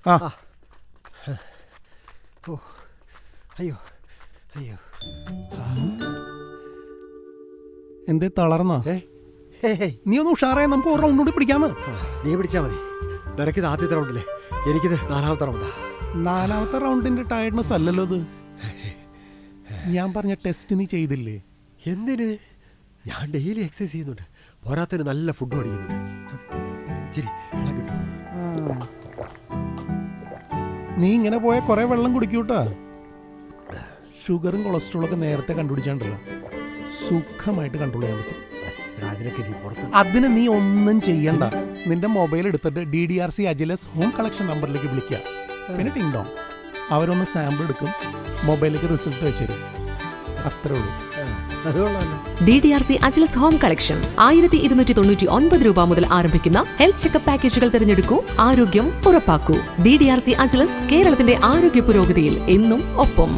ആ ഓ അയ്യോ അയ്യോ എന്തേ തളർന്നോ? നീ ഒന്ന് ഉഷാറായ നമുക്ക് ഒരു റൗണ്ട് കൂടി പിടിക്കാന്ന്. നീ പിടിച്ചാ മതി. നിനക്കിത് ആദ്യത്തെ റൗണ്ടില്ലേ, എനിക്കിത് 4ാമത്തെ റൗണ്ടാ. 4ാമത്തെ റൗണ്ടിന്റെ ടയർഡ്നെസ് അല്ലല്ലോ ഇത്. ഞാൻ പറഞ്ഞ ടെസ്റ്റ് നീ ചെയ്തില്ലേ? എന്തിന്? ഞാൻ ഡെയിലി എക്സസൈസ് ചെയ്യുന്നുണ്ട്, പോരാത്തതിന് നല്ല ഫുഡ് അടിക്കുന്നുണ്ട്. ശരി കിട്ടും. നീ ഇങ്ങനെ പോയ കുറെ വെള്ളം കുടിക്കൂട്ടാ. ഷുഗറും കൊളസ്ട്രോളൊക്കെ നേരത്തെ കണ്ടുപിടിച്ചാണ്ടല്ലോ, സുഖമായിട്ട് കൺട്രോൾ ചെയ്യാൻ പറ്റും. അതിനൊക്കെ നീ പുറത്ത്. അതിന് നീ ഒന്നും ചെയ്യണ്ട. നിന്റെ മൊബൈൽ എടുത്തിട്ട് DDRC അജിലസ് ഹോം കളക്ഷൻ നമ്പറിലേക്ക് വിളിക്കുക. പിന്നെ ടിങ്ടോം അവരൊന്ന് സാമ്പിൾ എടുക്കും, മൊബൈലിലേക്ക് റിസൾട്ട് വെച്ചുതരും. അത്രേ ഉള്ളൂ. DDRC അജിലസ് ഹോം കളക്ഷൻ 1299 രൂപ മുതൽ ആരംഭിക്കുന്ന ഹെൽത്ത് ചെക്കപ്പ് പാക്കേജുകൾ തിരഞ്ഞെടുക്കൂ, ആരോഗ്യം ഉറപ്പാക്കൂ. DDRC അജിലസ് കേരളത്തിന്റെ ആരോഗ്യ പുരോഗതിയിൽ എന്നും ഒപ്പം.